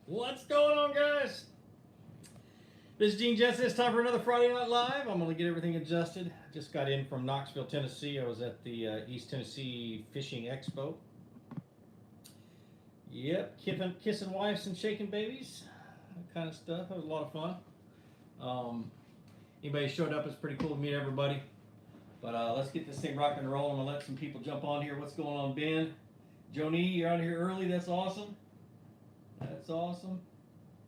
What's going on, guys? This is Gene Jensen. It's time for another Friday Night Live. I'm going to get everything adjusted. Just got in from Knoxville, Tennessee. I was at the East Tennessee Fishing Expo. Yep, kissing wives and shaking babies. That kind of stuff. It was a lot of fun. Anybody showed up, it's pretty cool to meet everybody. But let's get this thing rocking and rolling. I'm going to let some people jump on here. What's going on, Ben? Joni, you're out here early. That's awesome. That's awesome.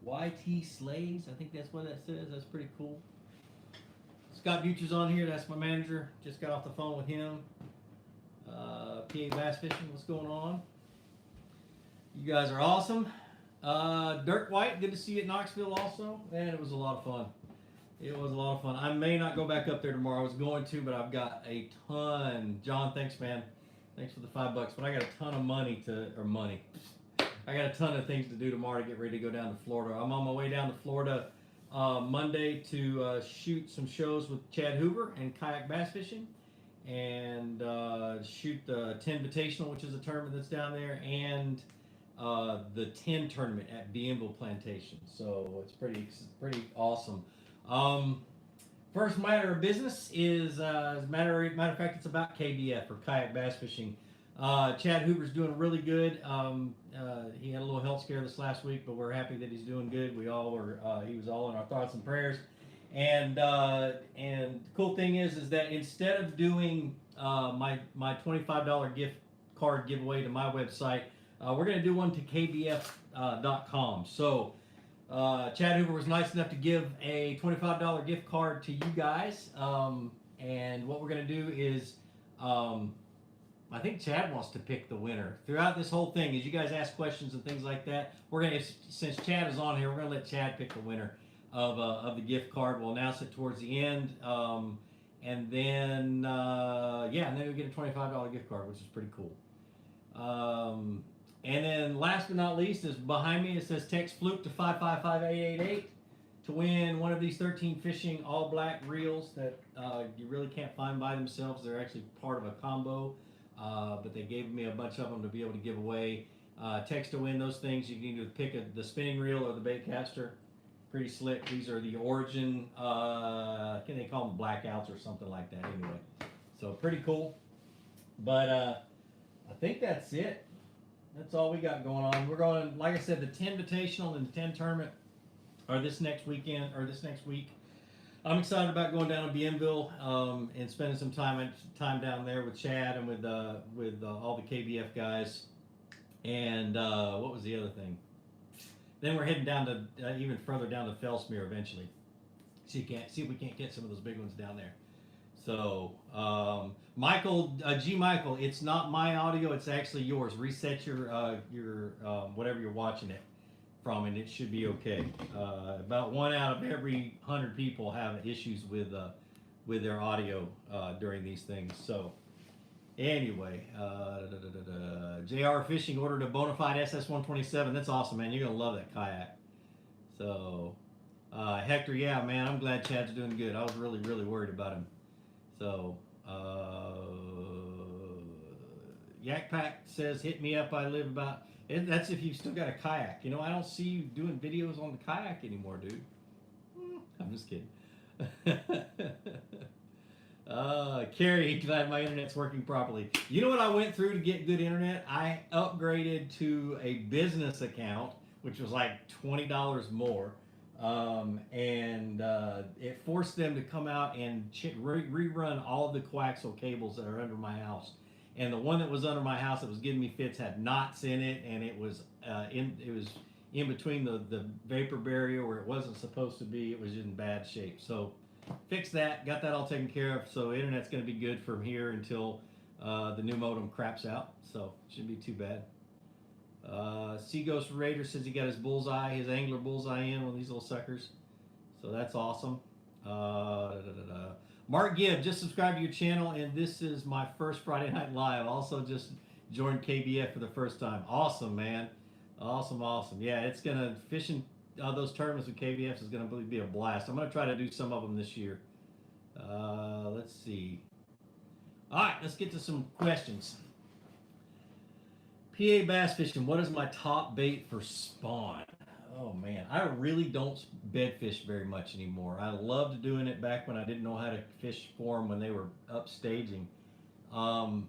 YT Slays, I think that's what that says. That's pretty cool. Scott Butcher's on here. That's my manager. Just got off the phone with him. PA Bass Fishing, what's going on? You guys are awesome. Dirk White, good to see you at Knoxville also. Man, it was a lot of fun. It was a lot of fun. I may not go back up there tomorrow. I was going to, but I've got a ton. John, thanks, man. Thanks for the $5. But I got a ton of money. I got a ton of things to do tomorrow to get ready to go down to Florida. I'm on my way down to Florida Monday to shoot some shows with Chad Hoover and Kayak Bass Fishing, and shoot the 10 Invitational, which is a tournament that's down there, and the 10 tournament at Bienville Plantation. So it's pretty awesome. First matter of business is, as a matter of fact, it's about KBF, or Kayak Bass Fishing. Chad Hoover's doing really good. He had a little health scare this last week, but we're happy that he's doing good. We all were. He was all in our thoughts and prayers. And the cool thing is that instead of doing my $25 gift card giveaway to my website, we're going to do one to kbf.com. So Chad Hoover was nice enough to give a $25 gift card to you guys. And what we're going to do is, I think Chad wants to pick the winner. Throughout this whole thing, as you guys ask questions and things like that, we're going to, since Chad is on here, we're going to let Chad pick the winner of the gift card. We'll announce it towards the end. And then we'll get a $25 gift card, which is pretty cool. And then last but not least is behind me, it says text Fluke to 555-888 to win one of these 13 Fishing all black reels that you really can't find by themselves. They're actually part of a combo. But they gave me a bunch of them to be able to give away. Text to win those things. You can either pick the spinning reel or the bait caster. Pretty slick. These are the Origin, can they call them blackouts or something like that anyway. So pretty cool. But I think that's it. That's all we got going on. We're going, like I said, the 10 Invitational and the 10 Tournament are this next week. I'm excited about going down to Bienville and spending some time down there with Chad and with all the KBF guys. And what was the other thing? Then we're heading down to even further down to Fellsmere eventually. See if we can't get some of those big ones down there. So Michael, Michael, it's not my audio. It's actually yours. Reset your whatever you're watching it from, and it should be okay. About 1 out of every 100 people have issues with their audio during these things. So anyway, JR Fishing ordered a Bonafide SS127. That's awesome, man. You're gonna love that kayak. So Hector, yeah, man, I'm glad Chad's doing good. I was really worried about him. So YakAttack says, hit me up. I live about. That's if you've still got a kayak. You know, I don't see you doing videos on the kayak anymore, dude. I'm just kidding. Carrie, glad my internet's working properly. You know what I went through to get good internet? I upgraded to a business account, which was like $20 more. It forced them to come out and rerun all of the coaxial cables that are under my house. And the one that was under my house that was giving me fits had knots in it, and it was in between the vapor barrier where it wasn't supposed to be. It was in bad shape. So fixed that, got that all taken care of. So internet's going to be good from here until the new modem craps out. So shouldn't be too bad. Sea Ghost Raider says he got his bullseye, his angler bullseye in one of these little suckers. So that's awesome. Mark Gibb, just subscribed to your channel, and this is my first Friday Night Live. Also just joined KBF for the first time. Awesome, man. Awesome. Yeah, it's going to, fishing those tournaments with KBF is going to be a blast. I'm going to try to do some of them this year. Let's see. All right, let's get to some questions. PA Bass Fishing, what is my top bait for spawn? Oh man, I really don't bed fish very much anymore. I loved doing it back when I didn't know how to fish for them when they were up staging. Um,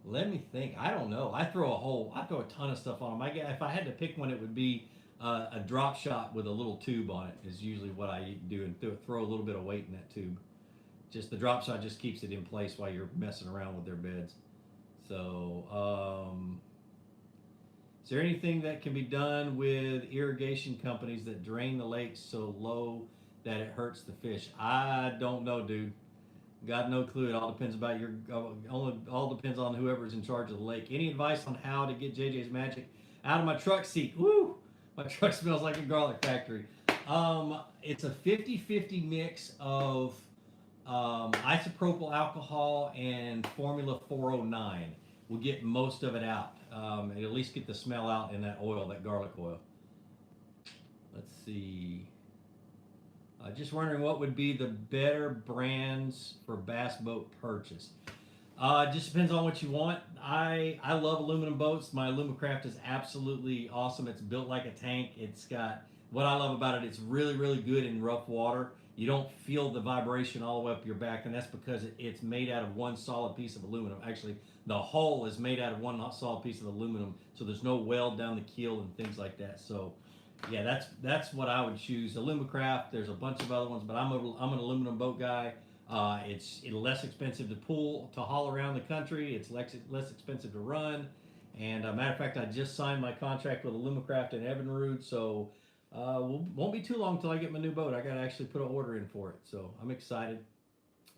Let me think. I don't know. I throw a ton of stuff on them. If I had to pick one, it would be a drop shot with a little tube on it. Is usually what I do, and throw a little bit of weight in that tube. Just the drop shot just keeps it in place while you're messing around with their beds. So, is there anything that can be done with irrigation companies that drain the lakes so low that it hurts the fish? I don't know, dude. Got no clue. It all depends about all depends on whoever's in charge of the lake. Any advice on how to get JJ's Magic out of my truck seat? Woo! My truck smells like a garlic factory. It's a 50-50 mix of isopropyl alcohol and Formula 409. Will get most of it out. And at least get the smell out in that oil, that garlic oil. Let's see. Just wondering what would be the better brands for bass boat purchase. It just depends on what you want. I love aluminum boats. My Alumacraft is absolutely awesome. It's built like a tank. It's got, what I love about it, it's really, really good in rough water. You don't feel the vibration all the way up your back, and that's because it's made out of one solid piece of aluminum. Actually, the hull is made out of one solid piece of aluminum, so there's no weld down the keel and things like that. So, yeah, that's what I would choose. Alumacraft. There's a bunch of other ones, but I'm an aluminum boat guy. It's less expensive to haul around the country. It's less expensive to run. And matter of fact, I just signed my contract with Alumacraft and Evinrude, so won't be too long till I get my new boat. I got to actually put an order in for it, so I'm excited.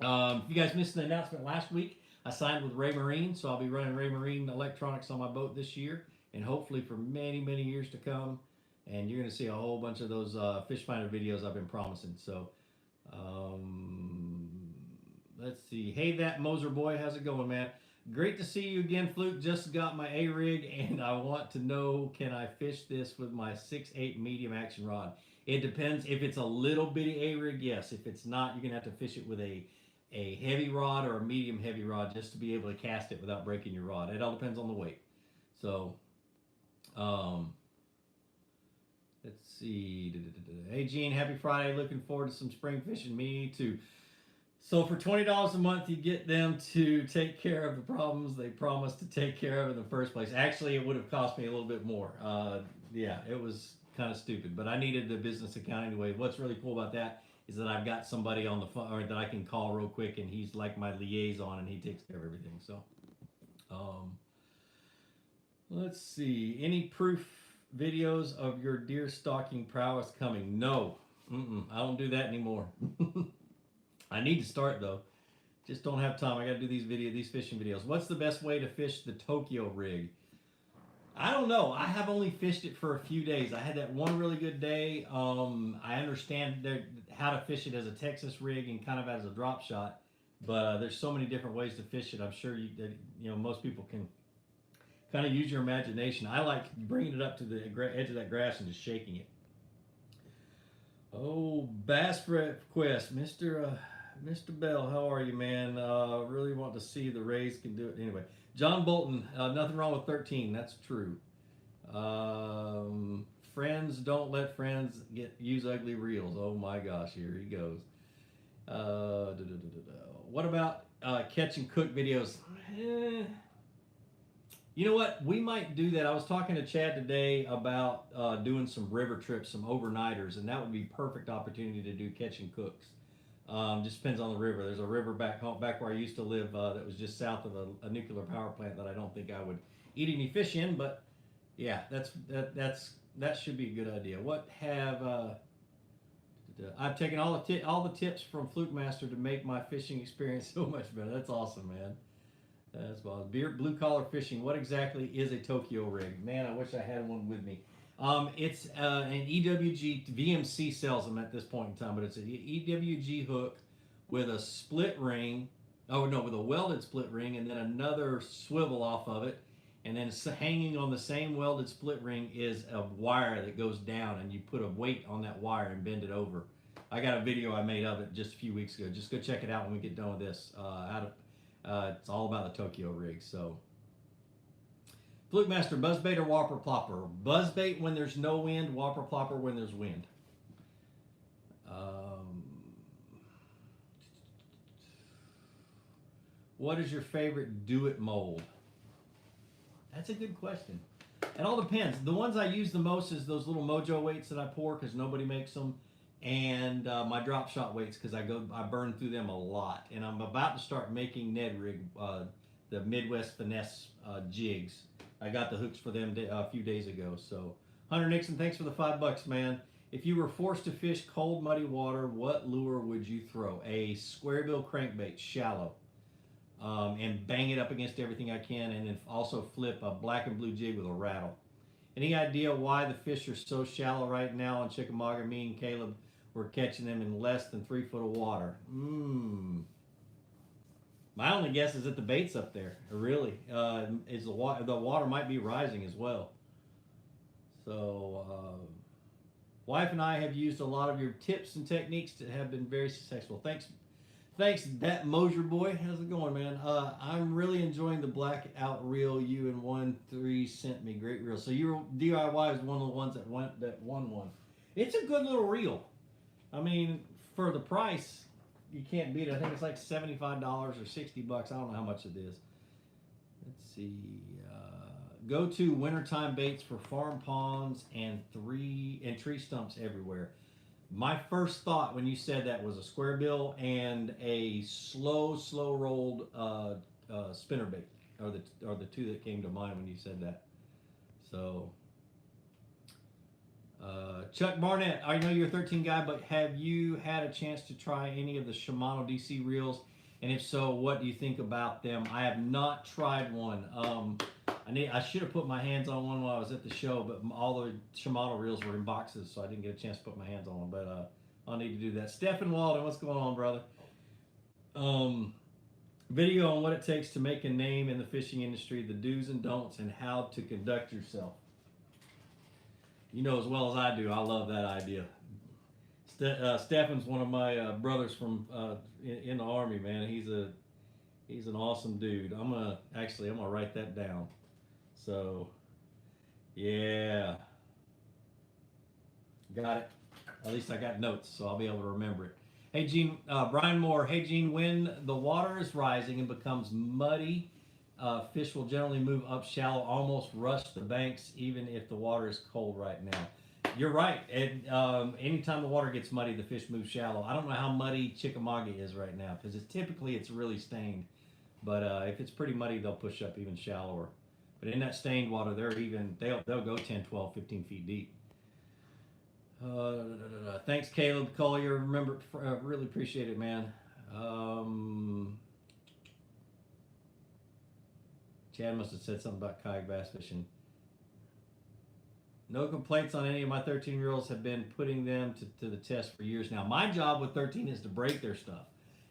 If you guys missed the announcement last week, I signed with Ray Marine, so I'll be running Ray Marine electronics on my boat this year, and hopefully for many, many years to come. And you're going to see a whole bunch of those fish finder videos I've been promising. So, let's see. Hey, that Moser boy, how's it going, man? Great to see you again, Fluke. Just got my A rig, and I want to know, can I fish this with my 6/8 medium action rod? It depends. If it's a little bitty A rig, yes. If it's not, you're gonna have to fish it with a heavy rod or a medium heavy rod just to be able to cast it without breaking your rod. It all depends on the weight. So, let's see. Hey, Gene, happy Friday. Looking forward to some spring fishing. Me too. So for $20 a month, you get them to take care of the problems they promised to take care of in the first place. Actually, it would have cost me a little bit more. Yeah, it was kind of stupid, but I needed the business account anyway. What's really cool about that is that I've got somebody on the phone or that I can call real quick, and he's like my liaison, and he takes care of everything. So, let's see. Any proof videos of your deer stalking prowess coming? No, I don't do that anymore. I need to start though. Just don't have time. I got to do these fishing videos. What's the best way to fish the Tokyo rig? I don't know. I have only fished it for a few days. I had that one really good day. I understand how to fish it as a Texas rig and kind of as a drop shot, but there's so many different ways to fish it. I'm sure most people can kind of use your imagination. I like bringing it up to the edge of that grass and just shaking it. Oh, Bass Quest, Mr. Bell, how are you, man? Really want to see the Rays can do it. Anyway, John Bolton, nothing wrong with 13. That's true. Friends don't let friends use ugly reels. Oh my gosh, here he goes. What about catch and cook videos? You know what? We might do that. I was talking to Chad today about doing some river trips, some overnighters, and that would be perfect opportunity to do catch and cooks. Just depends on the river. There's a river back where I used to live that was just south of a nuclear power plant that I don't think I would eat any fish in, but yeah, that should be a good idea. I've taken all the tips from Flukemastr to make my fishing experience so much better. That's awesome, man. That's awesome. Blue collar fishing. What exactly is a Tokyo rig? Man, I wish I had one with me. It's an EWG, VMC sells them at this point in time, but it's an EWG hook with a split ring, with a welded split ring, and then another swivel off of it, and then hanging on the same welded split ring is a wire that goes down, and you put a weight on that wire and bend it over. I got a video I made of it just a few weeks ago. Just go check it out when we get done with this. It's all about the Tokyo rig. So, Flukemastr, buzzbait or whopper plopper? Buzzbait when there's no wind, whopper plopper when there's wind. What is your favorite do-it mold? That's a good question. It all depends. The ones I use the most is those little Mojo weights that I pour because nobody makes them, and my drop shot weights because I burn through them a lot. And I'm about to start making Ned Rig, the Midwest Finesse jigs. I got the hooks for them a few days ago. So Hunter Nixon, thanks for the $5, man. If you were forced to fish cold, muddy water, what lure would you throw? A square bill crankbait, shallow. And bang it up against everything I can, and then also flip a black and blue jig with a rattle. Any idea why the fish are so shallow right now on Chickamauga? Me and Caleb were catching them in less than 3 foot of water. My only guess is that the bait's up there. Really, is the water might be rising as well. So, wife and I have used a lot of your tips and techniques that have been very successful. Thanks, that Mosier boy. How's it going, man? I'm really enjoying the blackout reel you and 1-3 sent me. Great reel. So your DIY is one of the ones that won one. It's a good little reel. I mean, for the price, you can't beat it. I think it's like $75 or $60. I don't know how much it is. Let's see. Go to wintertime baits for farm ponds and tree stumps everywhere. My first thought when you said that was a square bill and a slow rolled spinnerbait, are the two that came to mind when you said that. So, Chuck Barnett, I know you're a 13 guy, but have you had a chance to try any of the Shimano DC reels? And if so, what do you think about them? I have not tried one. I should have put my hands on one while I was at the show, but all the Shimano reels were in boxes, so I didn't get a chance to put my hands on them. But I'll need to do that. Stephen Walden, what's going on, brother? Video on what it takes to make a name in the fishing industry, the do's and don'ts, and how to conduct yourself. You know as well as I do, I love that idea. Stefan's one of my brothers from in the Army, man. He's an awesome dude. I'm gonna write that down. So, yeah, got it. At least I got notes, so I'll be able to remember it. Hey, Gene, Brian Moore. Hey, Gene, when the water is rising and becomes muddy, fish will generally move up shallow, almost rush the banks, even if the water is cold right now. You're right. Anytime the water gets muddy, the fish move shallow. I don't know how muddy Chickamauga is right now, because typically it's really stained. But if it's pretty muddy, they'll push up even shallower. But in that stained water, they'll go 10, 12, 15 feet deep. Thanks, Caleb Collier. Remember, really appreciate it, man. Chad must have said something about kayak bass fishing. No complaints on any of my 13-year-olds. Have been putting them to the test for years now. My job with 13 is to break their stuff.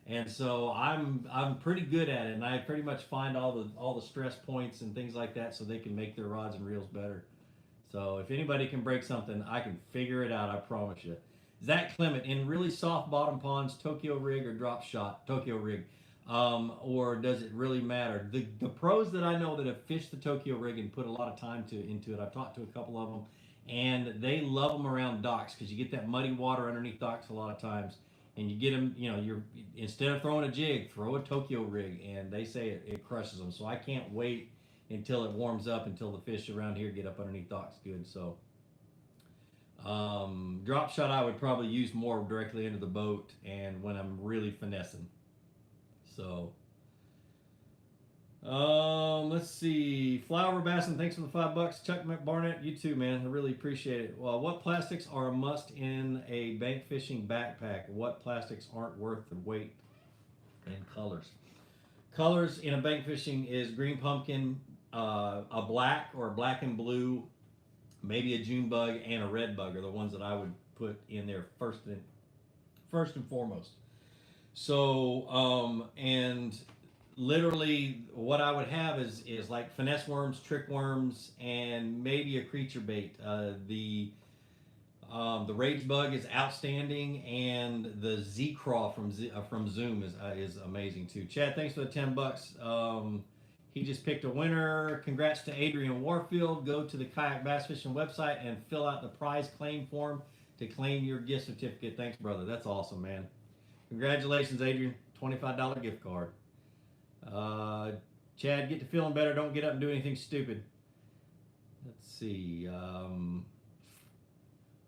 And so I'm pretty good at it, and I pretty much find all the stress points and things like that so they can make their rods and reels better. So if anybody can break something, I can figure it out, I promise you. Zach Clement, in really soft bottom ponds, Tokyo rig or drop shot? Tokyo rig. Or does it really matter? The pros that I know that have fished the Tokyo rig and put a lot of time into it, I've talked to a couple of them, and they love them around docks because you get that muddy water underneath docks a lot of times. And you get them, you're instead of throwing a jig, throw a Tokyo rig, and they say it crushes them. So I can't wait until it warms up, until the fish around here get up underneath docks good. So drop shot I would probably use more directly into the boat and when I'm really finessing. So let's see. Flower Bassin, thanks for the $5. Chuck Barnett, you too, man. I really appreciate it. Well, what plastics are a must in a bank fishing backpack? What plastics aren't worth the weight? And colors. Colors in a bank fishing is green pumpkin, a black or a black and blue, maybe a June bug, and a red bug are the ones that I would put in there first and foremost. So, and literally what I would have is like finesse worms, trick worms, and maybe a creature bait. The rage bug is outstanding, and the Z-Craw from Zoom is amazing too. Chad, thanks for the $10. He just picked a winner. Congrats to Adrian Warfield. Go to the Kayak Bass Fishing website and fill out the prize claim form to claim your gift certificate. Thanks, brother. That's awesome, man. Congratulations, Adrian. $25 gift card. Chad, get to feeling better. Don't get up and do anything stupid. Let's see.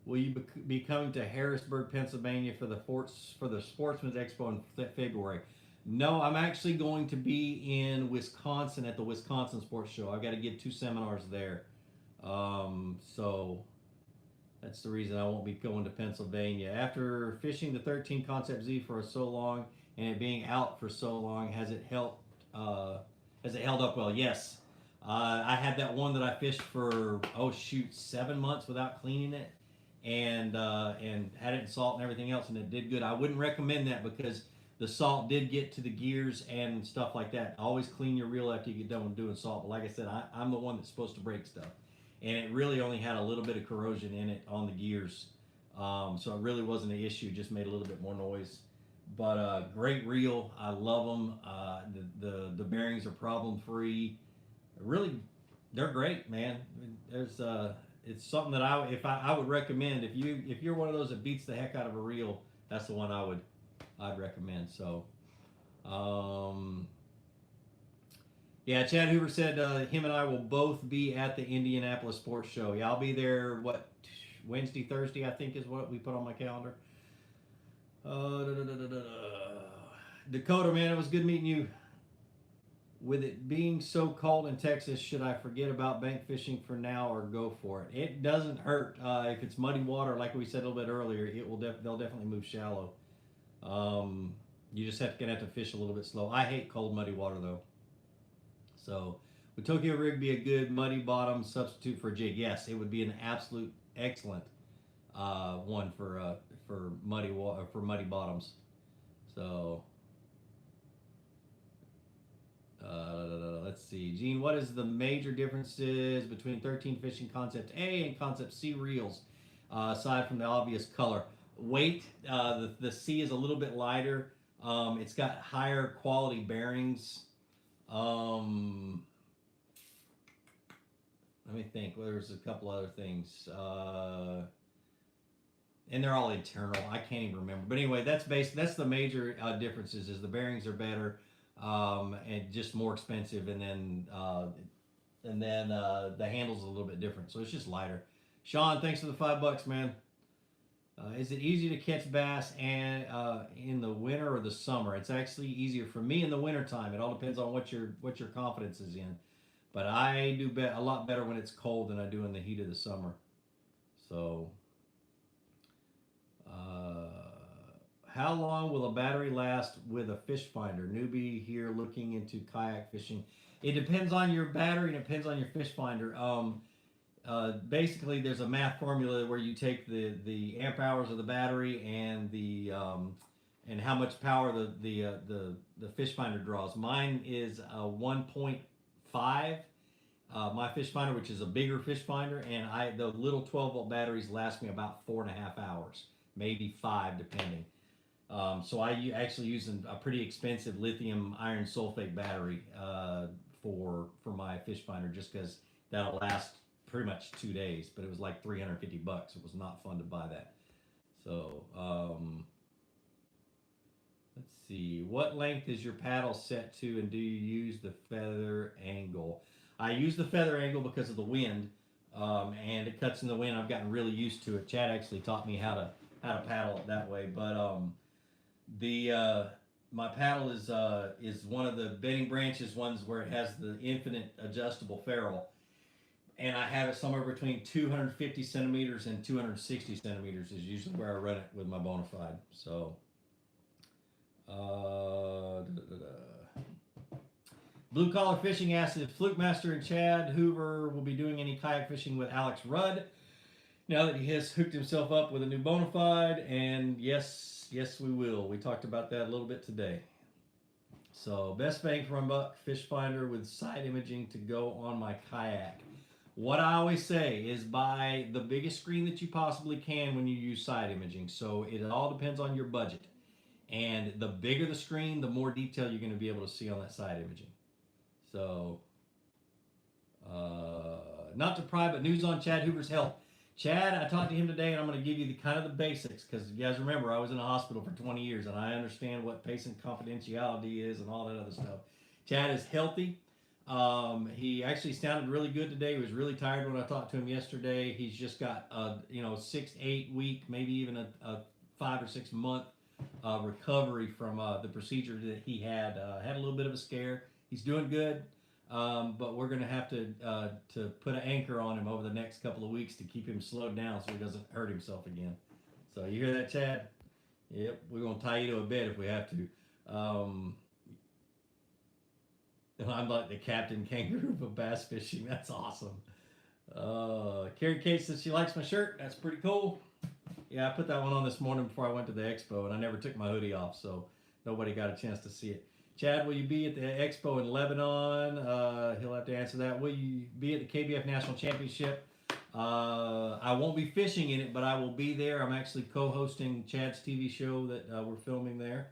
Will you be coming to Harrisburg, Pennsylvania for the Sportsman's Expo in February? No, I'm actually going to be in Wisconsin at the Wisconsin Sports Show. I've got to give 2 seminars there. So that's the reason I won't be going to Pennsylvania. After fishing the 13 Concept Z for so long and it being out for so long, has it held up well? Yes. I had that one that I fished for 7 months without cleaning it, and had it in salt and everything else, and it did good. I wouldn't recommend that because the salt did get to the gears and stuff like that. Always clean your reel after you get done with doing salt. But like I said, I'm the one that's supposed to break stuff, and it really only had a little bit of corrosion in it on the gears, so it really wasn't an issue. It just made a little bit more noise. But great reel. I love them. The bearings are problem free. Really, they're great, man. It's something that I would recommend if you're one of those that beats the heck out of a reel. That's the one I'd recommend. So, yeah, Chad Hoover said him and I will both be at the Indianapolis Sports Show. Yeah, I'll be there. Wednesday, Thursday, I think is what we put on my calendar. Dakota, man, it was good meeting you. With it being so cold in Texas, should I forget about bank fishing for now or go for it? It doesn't hurt. If it's muddy water, like we said a little bit earlier, they'll definitely move shallow. You just gonna have to fish a little bit slow. I hate cold, muddy water though. So, would Tokyo rig be a good muddy bottom substitute for a jig? Yes, it would be an absolute excellent one for muddy bottoms. So. Let's see. Gene, what is the major differences between 13 fishing Concept A and Concept C reels, aside from the obvious color? Weight, the C is a little bit lighter. It's got higher quality bearings. Let me think. Well, there's a couple other things. And they're all internal. I can't even remember. But anyway, that's the major differences is the bearings are better. And just more expensive, and then the handle's a little bit different, so it's just lighter. Sean, thanks for the $5, man. Is it easy to catch bass and in the winter or the summer? It's actually easier for me in the winter time. It all depends on what your confidence is in, but I do a lot better when it's cold than I do in the heat of the summer. So. How long will a battery last with a fish finder? Newbie here looking into kayak fishing. It depends on your battery and it depends on your fish finder. Basically, there's a math formula where you take the amp hours of the battery and and how much power the fish finder draws. Mine is a 1.5. My fish finder, which is a bigger fish finder, and the little 12-volt batteries last me about 4.5 hours, maybe 5 depending. So I actually use a pretty expensive lithium iron sulfate battery for my fish finder, just because that'll last pretty much 2 days. But it was like $350. It was not fun to buy that. So let's see. What length is your paddle set to, and do you use the feather angle? I use the feather angle because of the wind, and it cuts in the wind. I've gotten really used to it. Chad actually taught me how to paddle it that way, but my paddle is one of the Bending Branches ones where it has the infinite adjustable ferrule, and I have it somewhere between 250 centimeters and 260 centimeters is usually where I run it with my Bonafide. So, Blue Collar Fishing asks if Flukemastr and Chad Hoover will be doing any kayak fishing with Alex Rudd now that he has hooked himself up with a new Bonafide, and yes, we will. We talked about that a little bit today. So, best bang for my buck fish finder with side imaging to go on my kayak. What I always say is buy the biggest screen that you possibly can when you use side imaging. So, it all depends on your budget. And the bigger the screen, the more detail you're going to be able to see on that side imaging. So, not to pry, but news on Chad Hoover's health. Chad, I talked to him today, and I'm going to give you the kind of the basics because you guys remember I was in a hospital for 20 years, and I understand what patient confidentiality is and all that other stuff. Chad is healthy. He actually sounded really good today. He was really tired when I talked to him yesterday. He's just got a 6, 8 week, maybe even a 5 or 6 month recovery from the procedure that he had. Had a little bit of a scare. He's doing good. But we're going to have to put an anchor on him over the next couple of weeks to keep him slowed down so he doesn't hurt himself again. So you hear that, Chad? Yep, we're going to tie you to a bed if we have to. I'm like the Captain Kangaroo of bass fishing. That's awesome. Carrie Kate says she likes my shirt. That's pretty cool. Yeah, I put that one on this morning before I went to the expo, and I never took my hoodie off, so nobody got a chance to see it. Chad, will you be at the expo in Lebanon? He'll have to answer that. Will you be at the KBF National Championship? I won't be fishing in it, but I will be there. I'm actually co-hosting Chad's TV show that we're filming there.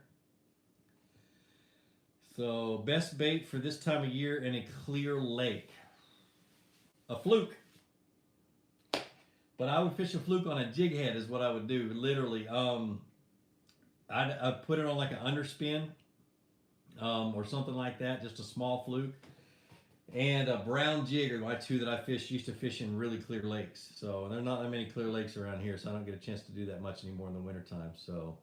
So, best bait for this time of year in a clear lake. A fluke. But I would fish a fluke on a jig head is what I would do, literally. I'd put it on like an underspin. Or something like that, just a small fluke, and a brown jig are my two that I used to fish in really clear lakes. So there are not that many clear lakes around here, so I don't get a chance to do that much anymore in the wintertime. So,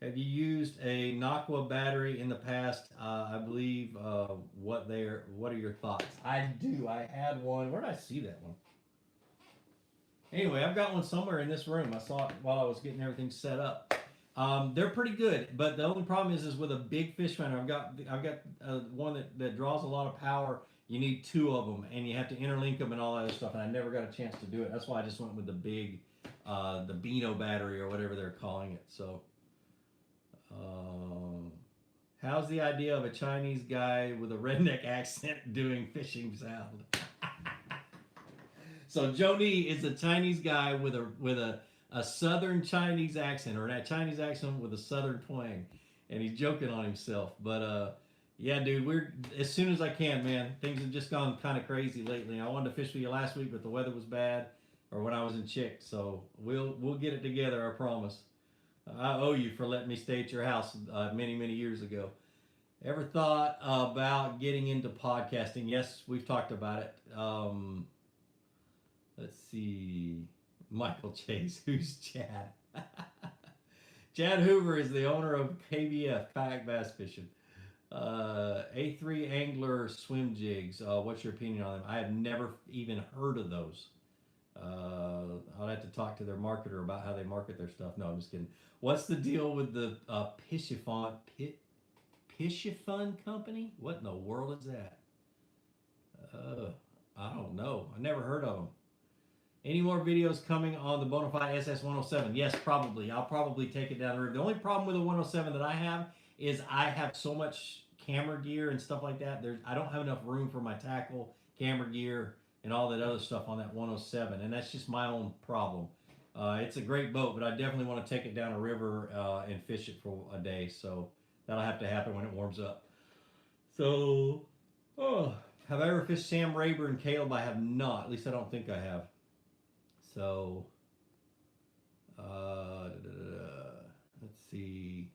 have you used a Naqua battery in the past? I believe. What are your thoughts? I do. I had one. Where did I see that one? Anyway, I've got one somewhere in this room. I saw it while I was getting everything set up. They're pretty good, but the only problem is with a big fish finder. I've got one that draws a lot of power. You need 2 of them, and you have to interlink them and all that other stuff. And I never got a chance to do it. That's why I just went with the big, the Beano battery or whatever they're calling it. So, how's the idea of a Chinese guy with a redneck accent doing fishing sound? So Joni is a Chinese guy with a southern Chinese accent, or a Chinese accent with a southern twang, and he's joking on himself. But yeah, dude, we're as soon as I can, man. Things have just gone kind of crazy lately. I wanted to fish with you last week, but the weather was bad, or when I was in Chick. So we'll get it together, I promise. I owe you for letting me stay at your house many years ago. Ever thought about getting into podcasting? Yes, we've talked about it. Let's see. Michael Chase. Who's Chad? Chad Hoover is the owner of KBF, Kayak Bass Fishing. A3 Angler swim jigs. What's your opinion on them? I have never even heard of those. I'll have to talk to their marketer about how they market their stuff. No, I'm just kidding. What's the deal with the Pishifun company? What in the world is that? I don't know. I never heard of them. Any more videos coming on the Bonafide SS107? Yes, probably. I'll probably take it down the river. The only problem with the 107 that I have is I have so much camera gear and stuff like that. I don't have enough room for my tackle, camera gear, and all that other stuff on that 107, and that's just my own problem. It's a great boat, but I definitely want to take it down a river and fish it for a day, so that'll have to happen when it warms up. So, have I ever fished Sam Rayburn and Caleb? I have not. At least I don't think I have. So, let's see.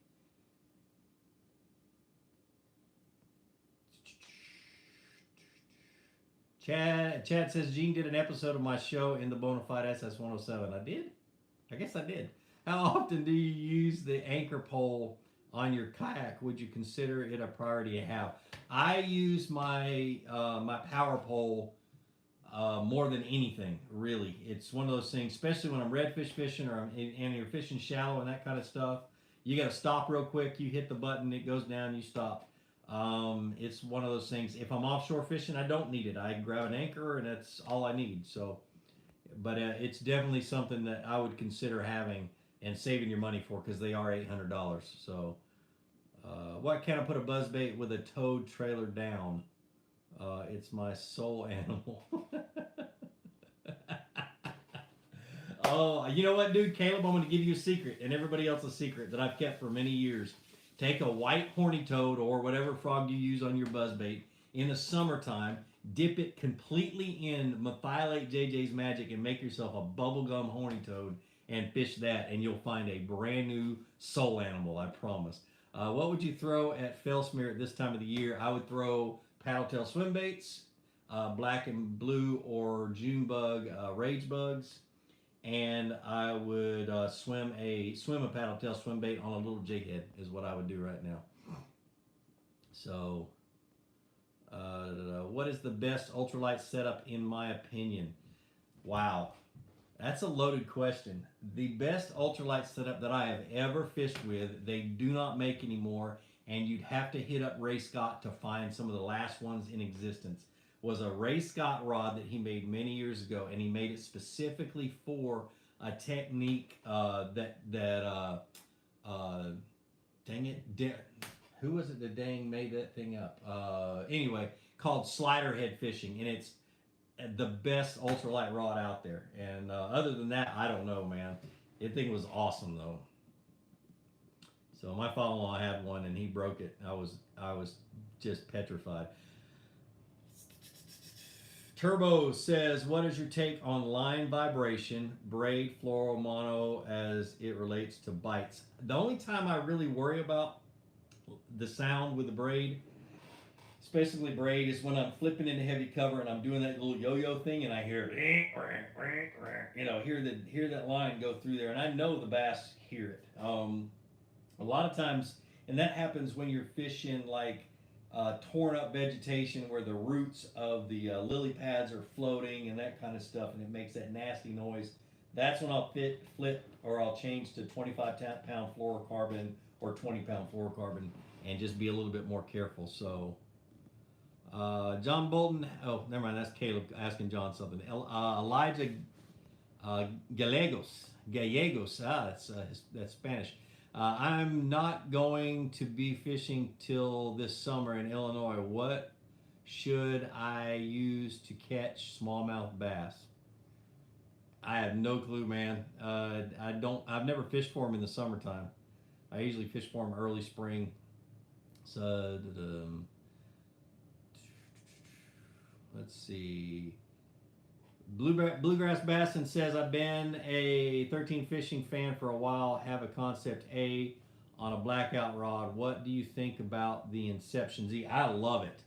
Chad says Gene did an episode of my show in the Bonafide SS107. I did? I guess I did. How often do you use the anchor pole on your kayak? Would you consider it a priority to have? I use my my power pole more than anything, really. It's one of those things, especially when I'm redfish fishing and you're fishing shallow and that kind of stuff. You got to stop real quick. You hit the button, it goes down, you stop. It's one of those things. If I'm offshore fishing, I don't need it. I grab an anchor and that's all I need. So, but it's definitely something that I would consider having and saving your money for because they are $800. So, what can I put a buzzbait with a towed trailer down? It's my soul animal. Oh, you know what, dude? Caleb, I'm going to give you a secret, and everybody else a secret that I've kept for many years. Take a white horny toad or whatever frog you use on your buzzbait in the summertime, dip it completely in methylate JJ's Magic and make yourself a bubblegum horny toad and fish that, and you'll find a brand new soul animal, I promise. What would you throw at Fellsmere at this time of the year? I would throw paddletail swim baits, black and blue or June bug rage bugs, and I would swim a paddletail swim bait on a little jig head is what I would do right now. So, what is the best ultralight setup in my opinion? Wow, that's a loaded question. The best ultralight setup that I have ever fished with, they do not make anymore, and you'd have to hit up Ray Scott to find some of the last ones in existence, was a Ray Scott rod that he made many years ago, and he made it specifically for a technique dang it, who was it that dang made that thing up? Anyway, called slider head fishing, and it's the best ultralight rod out there. And other than that, I don't know, man. That thing was awesome though. So my father-in-law had one, and he broke it. I was just petrified. Turbo says, what is your take on line vibration, braid, fluoro, mono as it relates to bites? The only time I really worry about the sound with the braid, especially braid, is when I'm flipping into heavy cover and I'm doing that little yo-yo thing and I hear, hear that line go through there, and I know the bass hear it. A lot of times, and that happens when you're fishing like torn up vegetation where the roots of the lily pads are floating and that kind of stuff, and it makes that nasty noise. That's when I'll flip or I'll change to 25-pound fluorocarbon or 20-pound fluorocarbon and just be a little bit more careful. So John Bolton, oh never mind, that's Caleb asking John something. Elijah Gallegos, that's Spanish. I'm not going to be fishing till this summer in Illinois. What should I use to catch smallmouth bass? I have no clue, man. I've never fished for them in the summertime. I usually fish for them early spring. So, let's see. Bluegrass Bassin says, I've been a 13 fishing fan for a while, have a Concept A on a blackout rod. What do you think about the Inception Z? I love it.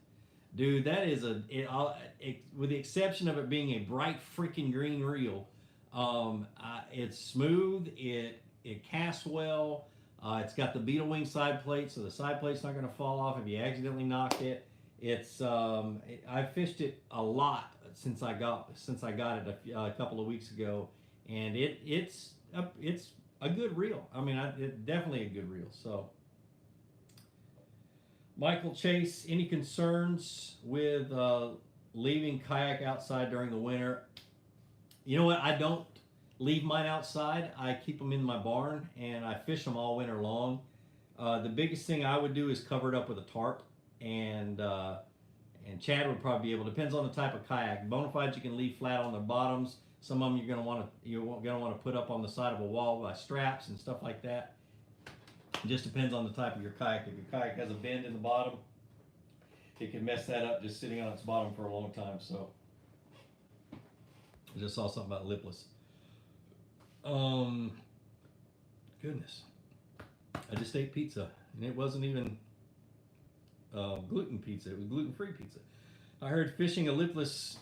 Dude, that is with the exception of it being a bright freaking green reel, it's smooth, it casts well, it's got the beetle wing side plate, so the side plate's not going to fall off if you accidentally knock it. I fished it a lot since I got it a couple of weeks ago, and it's a good reel. I mean, it's definitely a good reel. So, Michael Chase, any concerns with leaving kayak outside during the winter? You know what? I don't leave mine outside. I keep them in my barn, and I fish them all winter long. The biggest thing I would do is cover it up with a tarp, and Chad would probably be able. Depends on the type of kayak. Bonafides you can leave flat on their bottoms. Some of them you're gonna want to put up on the side of a wall by straps and stuff like that. It just depends on the type of your kayak. If your kayak has a bend in the bottom, it can mess that up just sitting on its bottom for a long time. So I just saw something about lipless. Goodness, I just ate pizza and it wasn't even gluten pizza. It was gluten-free pizza. I heard fishing a lipless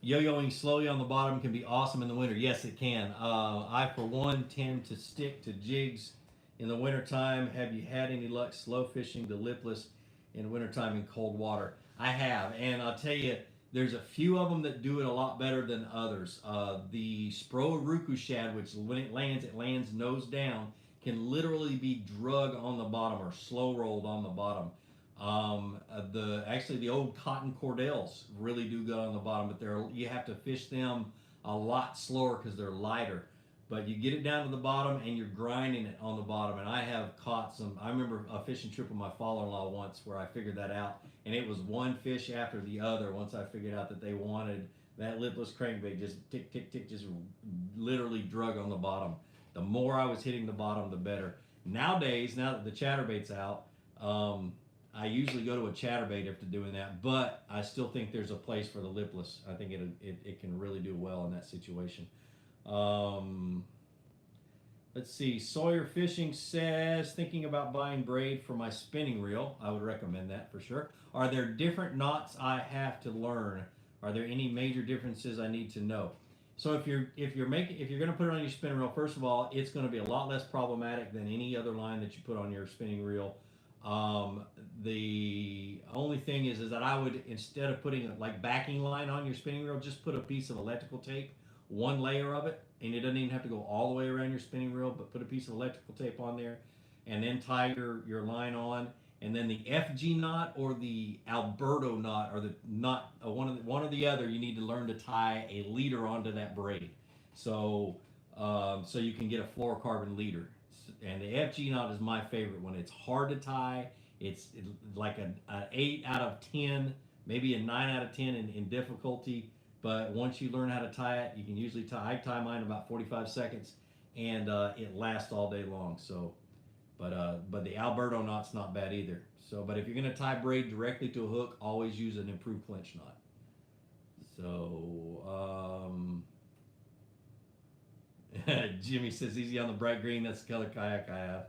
yo-yoing slowly on the bottom can be awesome in the winter. Yes, it can. I, for one, tend to stick to jigs in the wintertime. Have you had any luck slow fishing the lipless in wintertime in cold water? I have, and I'll tell you, there's a few of them that do it a lot better than others. The Spro Ruku shad, which when it lands nose down, can literally be drug on the bottom or slow rolled on the bottom. The old cotton cordelles really do good on the bottom, but you have to fish them a lot slower because they're lighter. But you get it down to the bottom and you're grinding it on the bottom. And I have caught some. I remember a fishing trip with my father-in-law once where I figured that out, and it was one fish after the other. Once I figured out that they wanted that lipless crankbait, just tick, tick, tick, just literally drug on the bottom. The more I was hitting the bottom, the better. Nowadays, now that the chatterbait's out, I usually go to a chatterbait after doing that, but I still think there's a place for the lipless. I think it can really do well in that situation. Let's see. Sawyer Fishing says, thinking about buying braid for my spinning reel. I would recommend that for sure. Are there different knots I have to learn? Are there any major differences I need to know? So if you're going to put it on your spinning reel, first of all, it's going to be a lot less problematic than any other line that you put on your spinning reel. The only thing is that I would, instead of putting like backing line on your spinning reel, just put a piece of electrical tape, one layer of it, and it doesn't even have to go all the way around your spinning reel, but put a piece of electrical tape on there, and then tie your line on, and then the FG knot or the Alberto knot, or the knot, one or the other, you need to learn to tie a leader onto that braid, so so you can get a fluorocarbon leader. And the FG knot is my favorite one. It's hard to tie. It's like an 8 out of 10, maybe a 9 out of 10 in difficulty. But once you learn how to tie it, you can usually tie. I tie mine in about 45 seconds, and it lasts all day long. So, but the Alberto knot's not bad either. So, but if you're going to tie braid directly to a hook, always use an improved clinch knot. So, Jimmy says easy on the bright green. That's the color kayak I have.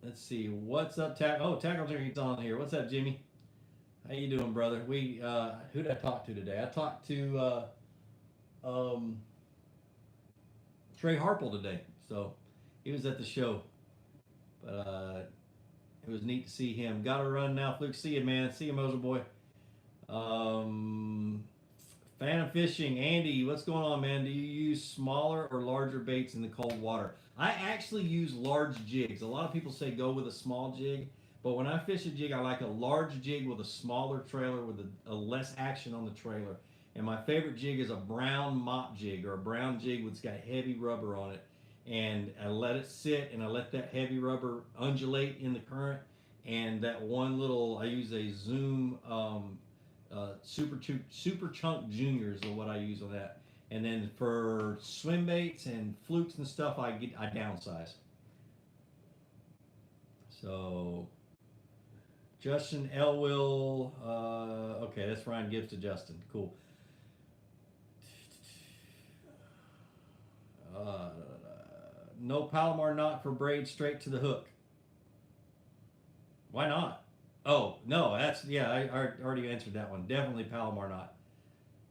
Let's see. What's up, Tackle's on here. What's up, Jimmy? How you doing, brother? We who did I talk to today? I talked to Trey Harple today. So he was at the show. But it was neat to see him. Got to run now, Fluke. See you, man. See you, Moser boy. Fan of fishing, Andy, what's going on, man? Do you use smaller or larger baits in the cold water? I actually use large jigs. A lot of people say go with a small jig, but when I fish a jig, I like a large jig with a smaller trailer with a less action on the trailer. And my favorite jig is a brown mop jig, or a brown jig that's got heavy rubber on it. And I let it sit, and I let that heavy rubber undulate in the current. And that one little, I use a Zoom Super Chunk Juniors is what I use on that. And then for swim baits and flukes and stuff, I downsize. So Justin Elwill, okay, that's Ryan Gibbs to Justin. Cool. No Palomar knot for braid straight to the hook. Why not? Oh, no, that's, yeah, I already answered that one. Definitely Palomar knot.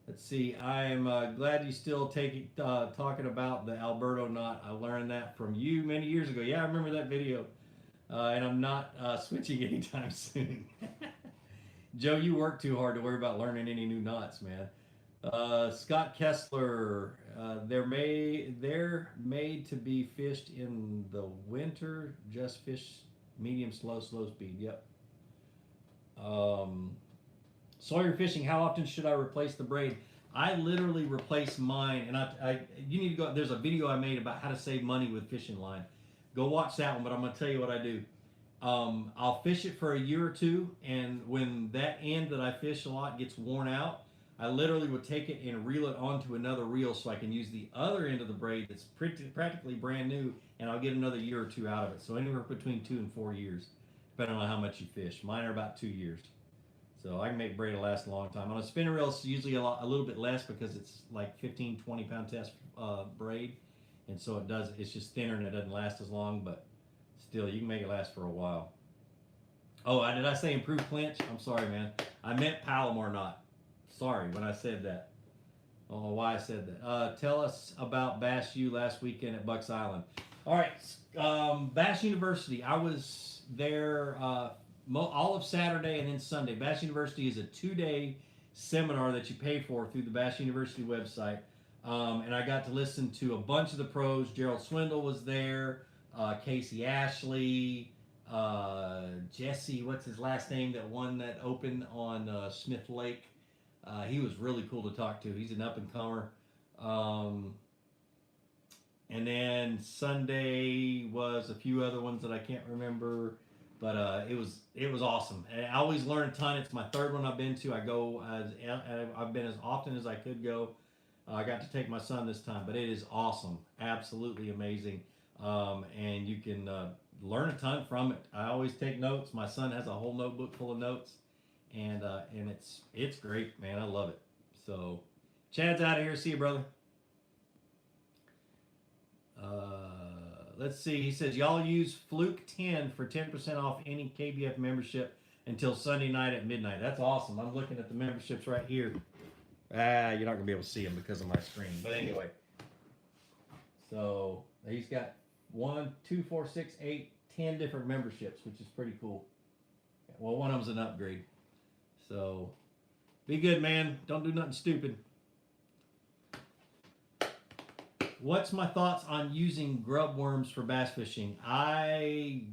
Let's see, I'm glad you still talking about the Alberto knot. I learned that from you many years ago. Yeah, I remember that video. And I'm not switching anytime soon. Joe, you work too hard to worry about learning any new knots, man. Scott Kessler, they're made to be fished in the winter. Just fish medium, slow speed. Yep. Sawyer Fishing, how often should I replace the braid? I literally replace mine, and you need to go. There's a video I made about how to save money with fishing line. Go watch that one, but I'm going to tell you what I do. I'll fish it for a year or two, and when that end that I fish a lot gets worn out, I literally would take it and reel it onto another reel so I can use the other end of the braid that's practically brand new, and I'll get another year or two out of it. So anywhere between 2 and 4 years, depending on how much you fish. Mine are about 2 years. So I can make braid last a long time. On a spinner reel, it's usually a little bit less because it's like 15, 20 pound test braid. And so it's just thinner and it doesn't last as long, but still, you can make it last for a while. Oh, did I say improved clinch? I'm sorry, man. I meant Palomar knot. Sorry when I said that. I don't know why I said that. Tell us about Bass U last weekend at Bucks Island. All right, Bass University. I was there all of Saturday and then Sunday. Bass University is a 2-day seminar that you pay for through the Bass University website. And I got to listen to a bunch of the pros. Gerald Swindle was there, Casey Ashley, Jesse, what's his last name, that won that Open on Smith Lake. He was really cool to talk to. He's an up-and-comer. And then Sunday was a few other ones that I can't remember. But it was awesome. And I always learn a ton. It's my third one I've been to. I've been as often as I could go. I got to take my son this time, but it is awesome. Absolutely amazing. and you can learn a ton from it. I always take notes. My son has a whole notebook full of notes, and it's great, man. I love it. So, Chad's out of here. See you, brother. Let's see. He says y'all use Fluke 10 for 10% off any KBF membership until Sunday night at midnight. That's awesome. I'm looking at the memberships right here. You're not gonna be able to see them because of my screen. But anyway, so he's got 1, 2, 4, 6, 8, 10 different memberships, which is pretty cool. Well, one of them's an upgrade. So be good, man. Don't do nothing stupid. What's my thoughts on using grub worms for bass fishing? I'm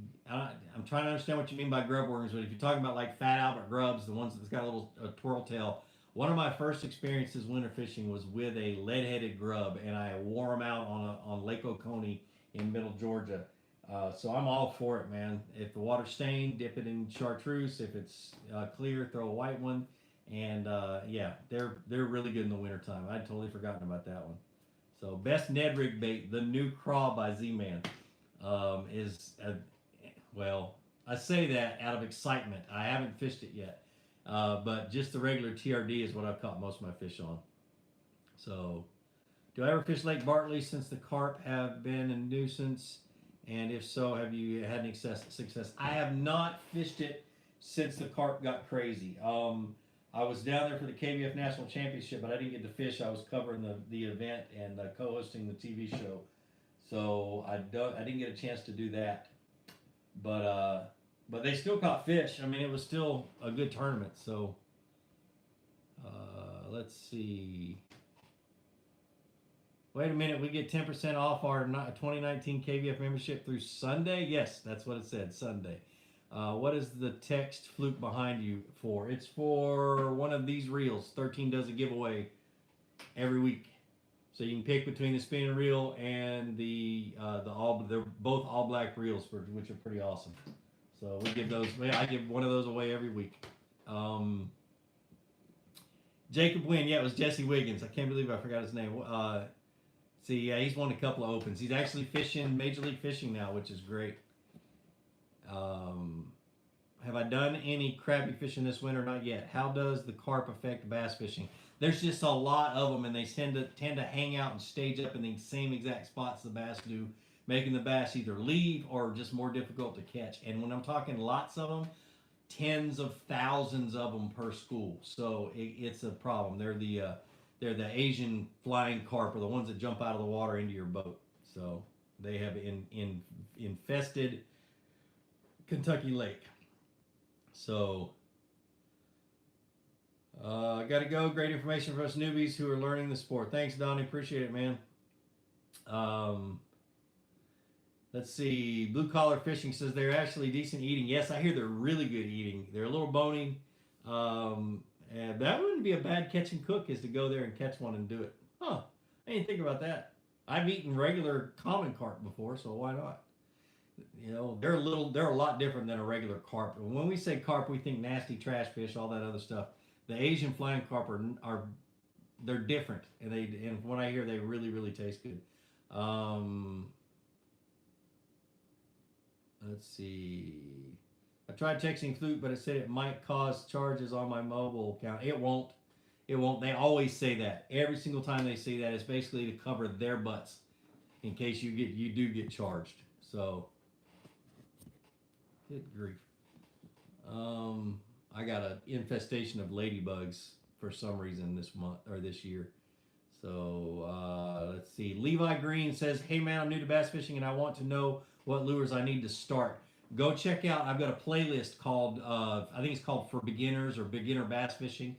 trying to understand what you mean by grub worms, but if you're talking about like fat Albert grubs, the ones that's got a little twirl tail, one of my first experiences winter fishing was with a lead-headed grub, and I wore them out on Lake Oconee in Middle Georgia. So I'm all for it, man. If the water's stained, dip it in chartreuse. If it's clear, throw a white one. And yeah, they're really good in the wintertime. I'd totally forgotten about that one. So best Ned rig bait, the new craw by Z-Man, well, I say that out of excitement. I haven't fished it yet, but just the regular TRD is what I've caught most of my fish on. So, do I ever fish Lake Bartley since the carp have been a nuisance? And if so, have you had any success? I have not fished it since the carp got crazy. I was down there for the KBF National Championship, but I didn't get to fish. I was covering the event and co-hosting the TV show, so I didn't get a chance to do that. But they still caught fish. I mean, it was still a good tournament. So let's see. Wait a minute, we get 10% off our 2019 KBF membership through Sunday? Yes, that's what it said, Sunday. What is the text Fluke behind you for? It's for one of these reels. 13 does a giveaway every week. So you can pick between the spinning reel and they're both all black reels, which are pretty awesome. So we give those, I give one of those away every week. Jacob Wynn, yeah, it was Jesse Wiggins. I can't believe I forgot his name. See, yeah, he's won a couple of opens. He's actually fishing Major League Fishing now, which is great. Have I done any crappie fishing this winter? Not yet. How does the carp affect bass fishing? There's just a lot of them, and they tend to hang out and stage up in the same exact spots the bass do, making the bass either leave or just more difficult to catch. And when I'm talking lots of them, tens of thousands of them per school. So it's a problem. They're the Asian flying carp, or the ones that jump out of the water into your boat. So they have infested Kentucky Lake. So gotta go. Great information for us newbies who are learning the sport. Thanks, Donnie. Appreciate it, man. Let's see. Blue Collar Fishing says they're actually decent eating. Yes, I hear they're really good eating. They're a little bony. And that wouldn't be a bad catch and cook, is to go there and catch one and do it. Huh. I didn't think about that. I've eaten regular common carp before, so why not? You know, they're a lot different than a regular carp. When we say carp, we think nasty trash fish, all that other stuff. The Asian flying carp they're different, and from what I hear, they really, really taste good. Let's see. I tried texting Fluke, but it said it might cause charges on my mobile account. It won't. It won't. They always say that. Every single time they say that, it's basically to cover their butts in case you do get charged. So, good grief. I got an infestation of ladybugs for some reason this month or this year. So let's see. Levi Green says, "Hey man, I'm new to bass fishing and I want to know what lures I need to start." Go check out. I've got a playlist called I think it's called For Beginners or Beginner Bass Fishing.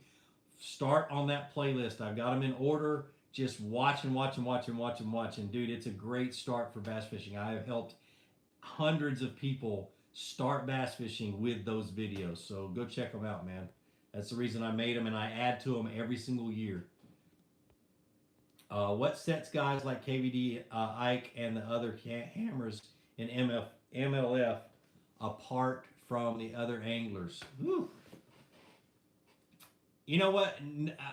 Start on that playlist. I've got them in order. Just watch and watch and watch and watch and watch. And dude, it's a great start for bass fishing. I have helped hundreds of people start bass fishing with those videos. So go check them out, man. That's the reason I made them, and I add to them every single year. What sets guys like KVD, Ike, and the other hammers in MLF apart from the other anglers? Whew. You know what?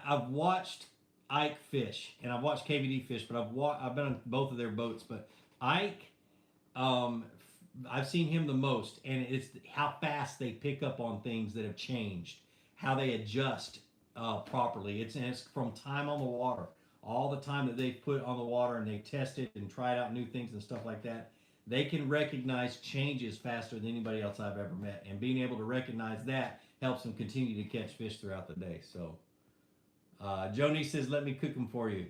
I've watched Ike fish, and I've watched KVD fish, but I've been on both of their boats. But Ike, I've seen him the most, and it's how fast they pick up on things that have changed, how they adjust properly. It's from time on the water, all the time that they've put on the water and they've tested and tried out new things and stuff like that. They can recognize changes faster than anybody else I've ever met, and being able to recognize that helps them continue to catch fish throughout the day. So, Joni says, "Let me cook them for you."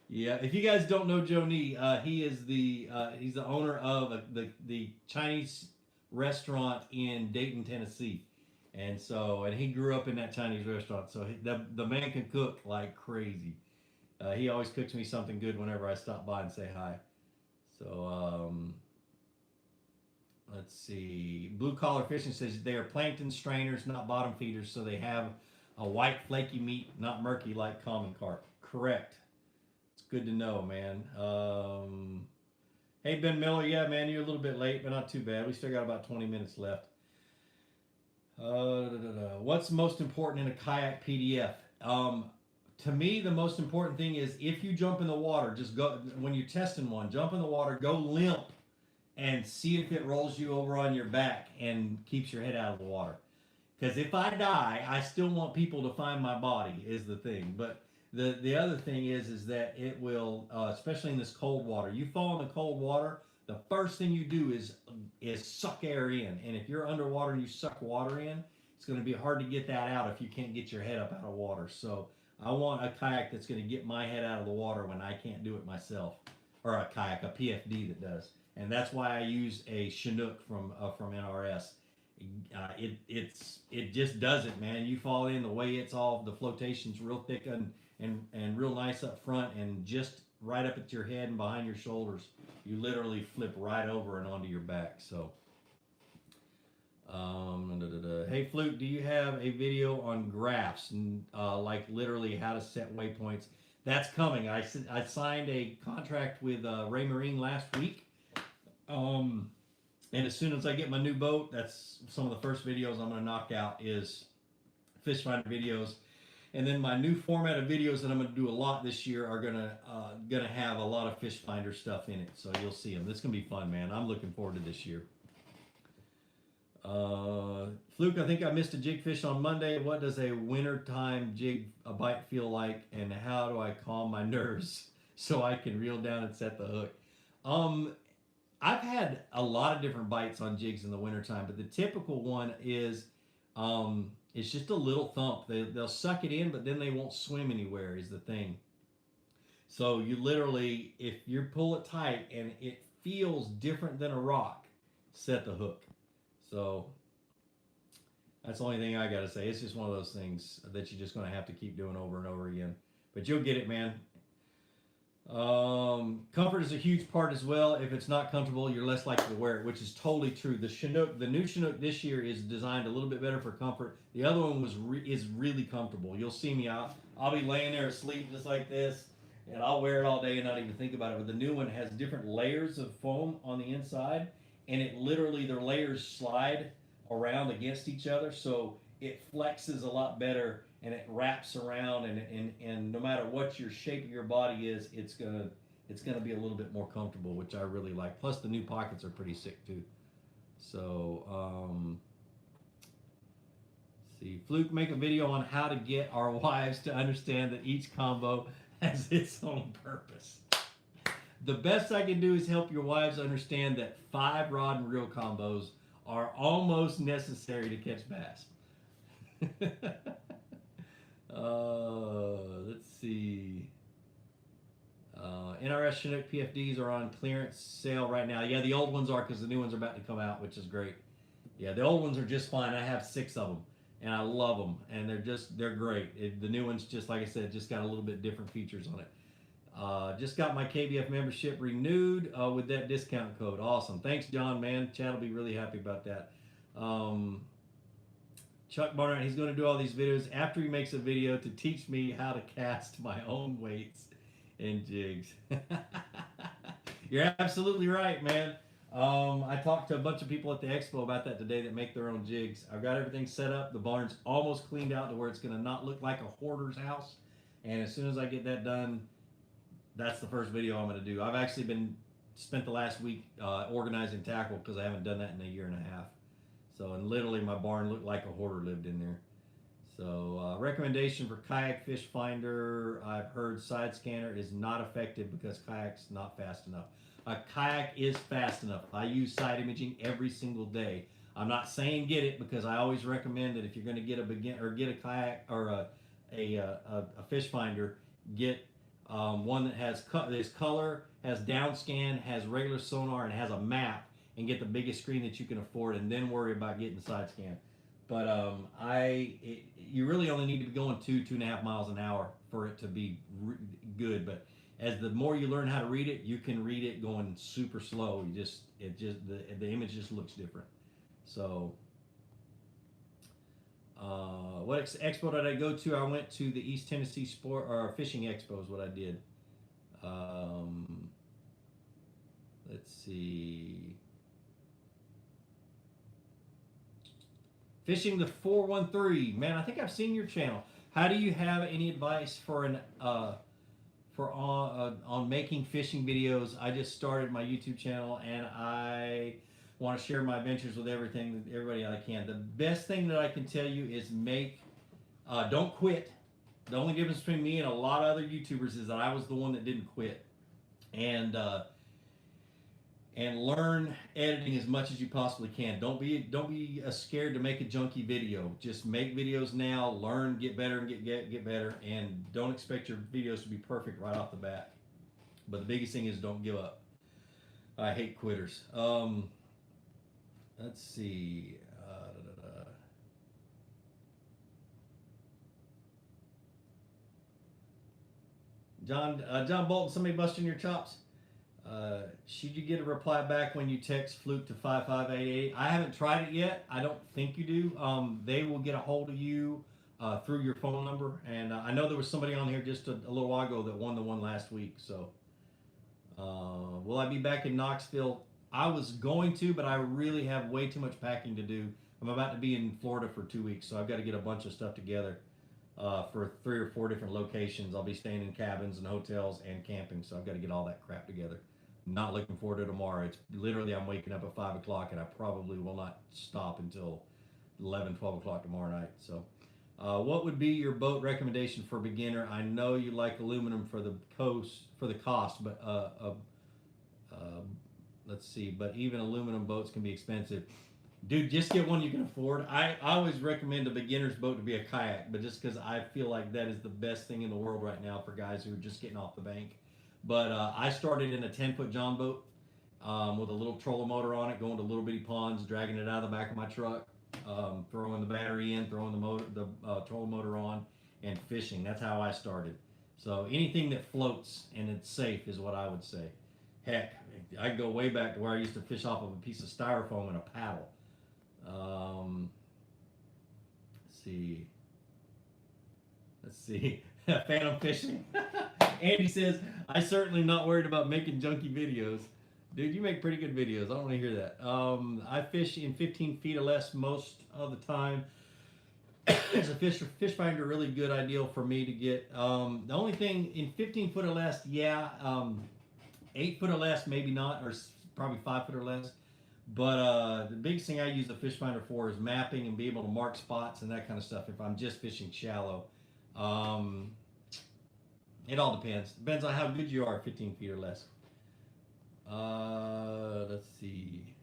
Yeah, if you guys don't know Joni, he is he's the owner of the Chinese restaurant in Dayton, Tennessee, and he grew up in that Chinese restaurant. So the man can cook like crazy. He always cooks me something good whenever I stop by and say hi. So let's see. Blue Collar Fishing says they are plankton strainers, not bottom feeders, so they have a white flaky meat, not murky like common carp. Correct. It's good to know, man. Hey, Ben Miller, yeah, man, you're a little bit late, but not too bad. We still got about 20 minutes left. What's most important in a kayak PDF? To me, the most important thing is if you jump in the water, just go, when you're testing one, jump in the water, go limp, and see if it rolls you over on your back and keeps your head out of the water. Because if I die, I still want people to find my body, is the thing. But the other thing is that it will, especially in this cold water, you fall in the cold water, the first thing you do is suck air in. And if you're underwater and you suck water in, it's going to be hard to get that out if you can't get your head up out of water. So I want a kayak that's going to get my head out of the water when I can't do it myself. Or a kayak, a PFD that does. And that's why I use a Chinook from NRS. It just does it, man. You fall in, the way it's all, the flotation's real thick and real nice up front, and just right up at your head and behind your shoulders, you literally flip right over and onto your back. So, hey Fluke, do you have a video on graphs and like literally how to set waypoints? That's coming. I signed a contract with Ray Marine last week. And as soon as I get my new boat, that's some of the first videos I'm going to knock out is fish finder videos. And then my new format of videos that I'm going to do a lot this year are gonna have a lot of fish finder stuff in it. So you'll see them. It's going to be fun, man. I'm looking forward to this year. Fluke, I think I missed a jig fish on Monday. What does a wintertime jig a bite feel like, and how do I calm my nerves so I can reel down and set the hook? I've had a lot of different bites on jigs in the wintertime, but the typical one is it's just a little thump. They'll suck it in, but then they won't swim anywhere is the thing. So you literally, if you pull it tight and it feels different than a rock, set the hook. So that's the only thing I got to say. It's just one of those things that you're just going to have to keep doing over and over again. But you'll get it, man. Comfort is a huge part as well. If it's not comfortable, you're less likely to wear it, which is totally true. The new Chinook this year is designed a little bit better for comfort. The other one is really comfortable. You'll see me out. I'll be laying there asleep just like this, and I'll wear it all day and not even think about it. But the new one has different layers of foam on the inside, and it literally, their layers slide around against each other, so it flexes a lot better. And it wraps around, and no matter what your shape of your body is, it's gonna be a little bit more comfortable, which I really like. Plus, the new pockets are pretty sick too. So, see, Fluke, make a video on how to get our wives to understand that each combo has its own purpose. The best I can do is help your wives understand that 5 rod and reel combos are almost necessary to catch bass. Let's see. NRS Chinook PFDs are on clearance sale right now. Yeah, the old ones are, because the new ones are about to come out, which is great. Yeah, the old ones are just fine. I have 6 of them, and I love them, and they're great. The new ones, just like I said, just got a little bit different features on it. Just got my KBF membership renewed with that discount code. Awesome. Thanks, John, man. Chad will be really happy about that. Chuck Barnett, he's going to do all these videos after he makes a video to teach me how to cast my own weights and jigs. You're absolutely right, man. I talked to a bunch of people at the expo about that today that make their own jigs. I've got everything set up. The barn's almost cleaned out to where it's going to not look like a hoarder's house. And as soon as I get that done, that's the first video I'm going to do. I've actually been spent the last week organizing tackle because I haven't done that in a year and a half. So, and literally my barn looked like a hoarder lived in there. So, recommendation for kayak fish finder. I've heard side scanner is not effective because kayak's not fast enough. A kayak is fast enough. I use side imaging every single day. I'm not saying get it because I always recommend that if you're going to get a get a kayak or a fish finder, get one that has color, has down scan, has regular sonar, and has a map, and get the biggest screen that you can afford, and then worry about getting side scan. But you really only need to be going 2.5 miles an hour for it to be good. But as the more you learn how to read it, you can read it going super slow. The image just looks different. So, what expo did I go to? I went to the East Tennessee Sport or Fishing Expo is what I did. Let's see. Fishing the 413. Man, I think I've seen your channel. How do you have any advice for on making fishing videos? I just started my YouTube channel and I want to share my adventures with everybody I can. The best thing that I can tell you is don't quit. The only difference between me and a lot of other YouTubers is that I was the one that didn't quit. And learn editing as much as you possibly can. Don't be scared to make a junky video. Just make videos now, learn, get better, and get better, and don't expect your videos to be perfect right off the bat. But the biggest thing is don't give up. I hate quitters. Let's see. John Bolton, somebody busting your chops. Should you get a reply back when you text Fluke to 5588? I haven't tried it yet. I don't think you do. They will get a hold of you through your phone number. And I know there was somebody on here just a little while ago that won the one last week. So, will I be back in Knoxville? I was going to, but I really have way too much packing to do. I'm about to be in Florida for 2 weeks, so I've got to get a bunch of stuff together for 3 or 4 different locations. I'll be staying in cabins and hotels and camping, so I've got to get all that crap together. Not looking forward to tomorrow. It's literally I'm waking up at 5 o'clock, and I probably will not stop until 11, 12 o'clock tomorrow night. So, what would be your boat recommendation for beginner? I know you like aluminum for the cost, but let's see. But even aluminum boats can be expensive. Dude, just get one you can afford. I always recommend a beginner's boat to be a kayak, but just because I feel like that is the best thing in the world right now for guys who are just getting off the bank. But I started in a 10-foot John boat with a little trolling motor on it, going to little bitty ponds, dragging it out of the back of my truck, throwing the battery in, throwing the trolling motor on, and fishing. That's how I started. So anything that floats and it's safe is what I would say. Heck, I can go way back to where I used to fish off of a piece of styrofoam and a paddle. Let's see. Phantom fishing. Andy says, I'm certainly not worried about making junky videos. Dude, you make pretty good videos. I don't want to hear that. I fish in 15 feet or less most of the time. Is a fish finder really good ideal for me to get? The only thing in 15 foot or less, 8 foot or less, maybe not, or probably 5 foot or less. But the biggest thing I use the fish finder for is mapping and be able to mark spots and that kind of stuff if I'm just fishing shallow. It all depends. Depends on how good you are, 15 feet or less. Let's see.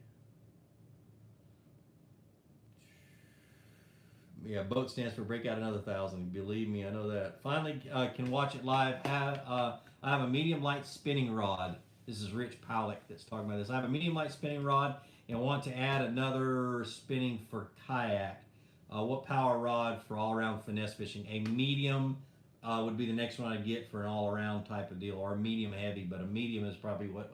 Yeah, boat stands for break out another 1,000. Believe me, I know that. Finally, can watch it live. I have a medium light spinning rod. This is Rich Powlick that's talking about this. I have a medium light spinning rod and want to add another spinning for kayak. What power rod for all around finesse fishing? A medium would be the next one I'd get for an all around type of deal, or a medium heavy, but a medium is probably what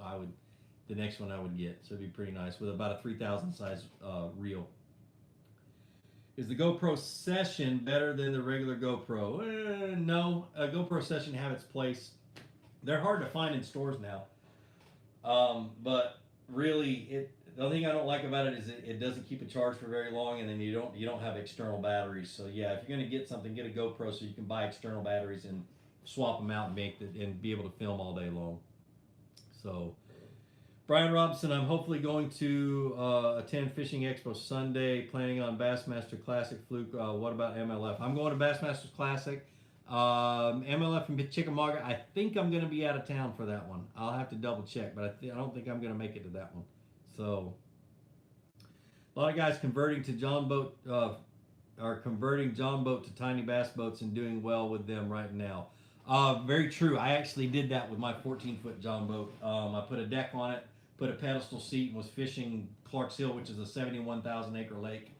the next one I would get. So it'd be pretty nice with about a 3,000 size reel. Is the GoPro Session better than the regular GoPro? No, a GoPro Session have its place. They're hard to find in stores now. But really, the only thing I don't like about it is it doesn't keep a charge for very long, and then you don't have external batteries. So yeah, if you're gonna get something, get a GoPro so you can buy external batteries and swap them out and be able to film all day long. So Brian Robinson, I'm hopefully going to attend Fishing Expo Sunday, planning on Bassmaster Classic. Fluke, what about MLF? I'm going to Bassmasters Classic. MLF in Chickamauga, I think I'm going to be out of town for that one. I'll have to double check, but I don't think I'm going to make it to that one. So, a lot of guys converting to John boat, are converting John boat to tiny bass boats and doing well with them right now. Very true. I actually did that with my 14-foot John boat. I put a deck on it, put a pedestal seat, and was fishing Clark's Hill, which is a 71,000 acre lake,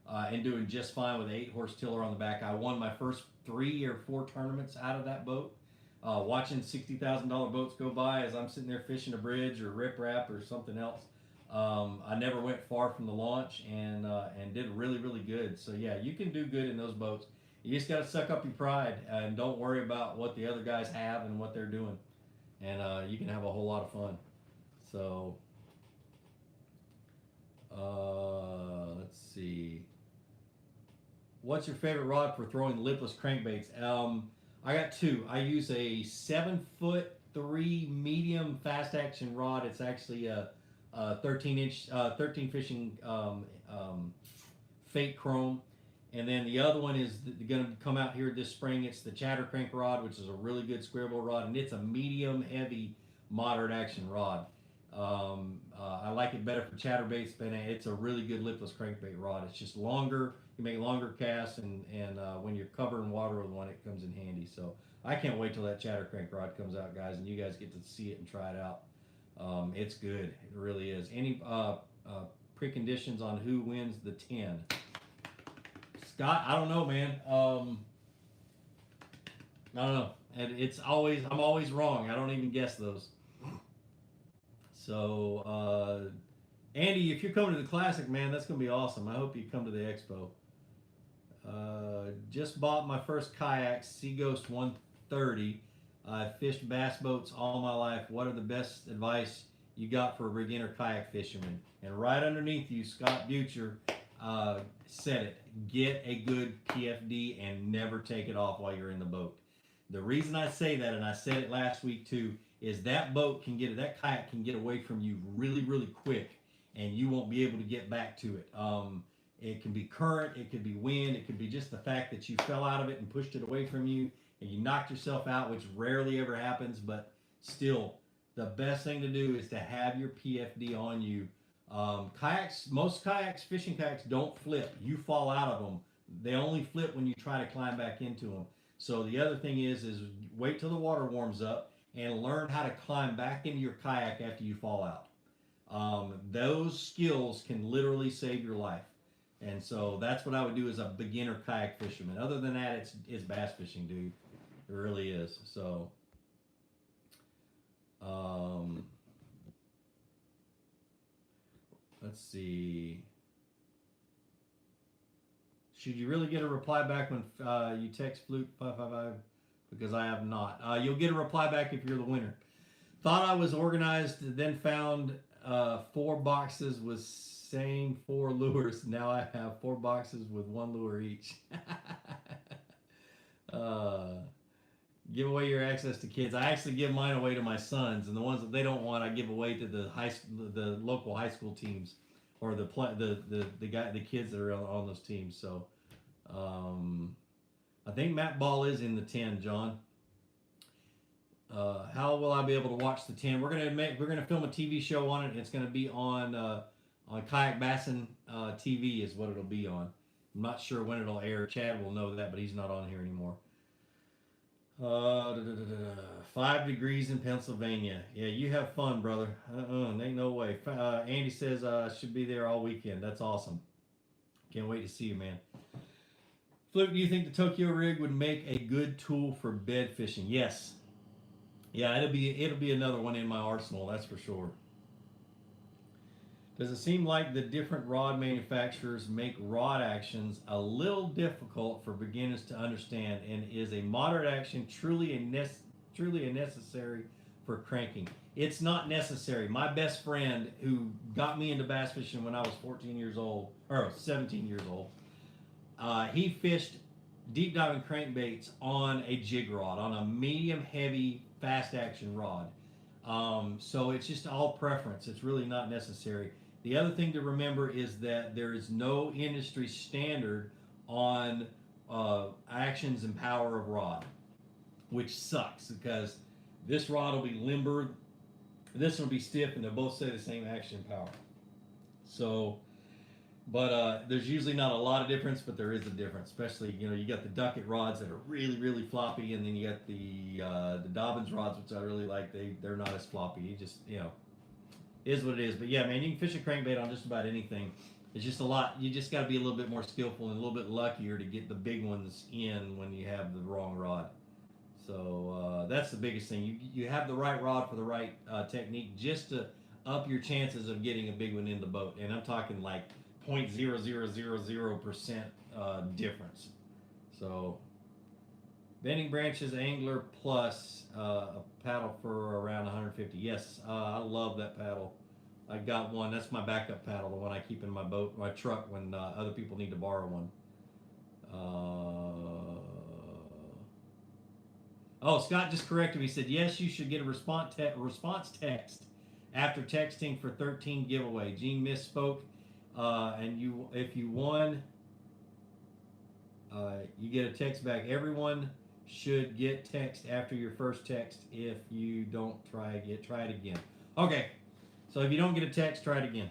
and doing just fine with an 8-horse tiller on the back. I won my first 3 or 4 tournaments out of that boat, watching $60,000 boats go by as I'm sitting there fishing a bridge or riprap or something else. I never went far from the launch and did really, really good. So yeah, you can do good in those boats. You just got to suck up your pride and don't worry about what the other guys have and what they're doing, and you can have a whole lot of fun. So let's see. What's your favorite rod for throwing lipless crankbaits? I got 2. I use a 7-foot 3 medium fast action rod. It's actually a 13-inch 13 fishing fake chrome, and then the other one is going to come out here this spring. It's the Chatter Crank rod, which is a really good square bill rod, and it's a medium heavy moderate action rod. I like it better for chatterbaits, but it's a really good lipless crankbait rod. It's just longer. You make longer casts, and when you're covering water with one, it comes in handy. So I can't wait till that Chatter Crank rod comes out, guys, and you guys get to see it and try it out. It's good. It really is. Any preconditions on who wins the 10? Scott, I don't know, man. I don't know. And I'm always wrong. I don't even guess those. So, Andy, if you're coming to the Classic, man, that's going to be awesome. I hope you come to the expo. Just bought my first kayak, Seaghost 130. I've fished bass boats all my life. What are the best advice you got for a beginner kayak fisherman? And right underneath you, Scott Butcher said it. Get a good PFD and never take it off while you're in the boat. The reason I say that, and I said it last week too, is that kayak can get away from you really, really quick, and you won't be able to get back to it. It can be current, it could be wind, it could be just the fact that you fell out of it and pushed it away from you, and you knocked yourself out, which rarely ever happens, but still, the best thing to do is to have your PFD on you. Most fishing kayaks don't flip. You fall out of them. They only flip when you try to climb back into them. So the other thing is wait till the water warms up and learn how to climb back into your kayak after you fall out. Those skills can literally save your life. And so that's what I would do as a beginner kayak fisherman. Other than that, it's bass fishing, dude. It really is. So, let's see. Should you really get a reply back when you text Fluke 555? Because I have not. You'll get a reply back if you're the winner. Thought I was organized, then found 4 boxes with same 4 lures. Now I have 4 boxes with 1 lure each. Give away your access to kids. I actually give mine away to my sons, and the ones that they don't want, I give away to the local high school teams, or the kids that are on those teams. So, I think Matt Ball is in the 10, John. How will I be able to watch the 10? We're gonna film a TV show on it. It's gonna be on Kayak Bassin TV is what it'll be on. I'm not sure when it'll air. Chad will know that, but he's not on here anymore. 5 degrees in Pennsylvania. Yeah, you have fun, brother. Ain't no way. Andy says I should be there all weekend. That's awesome. Can't wait to see you, man. Fluke, do you think the Tokyo rig would make a good tool for bed fishing? Yes. Yeah, it'll be another one in my arsenal, that's for sure. Does it seem like the different rod manufacturers make rod actions a little difficult for beginners to understand, and is a moderate action truly a necessary for cranking? It's not necessary. My best friend, who got me into bass fishing when I was 14 years old, or 17 years old, he fished deep diving crankbaits on a jig rod, on a medium heavy fast action rod. So it's just all preference. It's really not necessary. The other thing to remember is that there is no industry standard on actions and power of rod, which sucks because this rod will be limber, this one will be stiff, and they'll both say the same action and power. So, but there's usually not a lot of difference, but there is a difference. Especially, you got the Ducket rods that are really, really floppy, and then you got the Dobbins rods, which I really like. They're not as floppy. You just, is what it is. But yeah, man, you can fish a crankbait on just about anything. It's just a lot. You just got to be a little bit more skillful and a little bit luckier to get the big ones in when you have the wrong rod. So that's the biggest thing. You have the right rod for the right technique just to up your chances of getting a big one in the boat. And I'm talking like 0.0000% difference. So bending branches angler plus a paddle for around 150. Yes, I love that paddle. I got one. That's my backup paddle, the one I keep in my boat, my truck when other people need to borrow one. Oh, Scott just corrected me. He said, yes, you should get a response text after texting for 13 giveaway. Gene misspoke. And if you won, you get a text back. Everyone should get text after your first text. If you don't try it again. Okay. So if you don't get a text, try it again.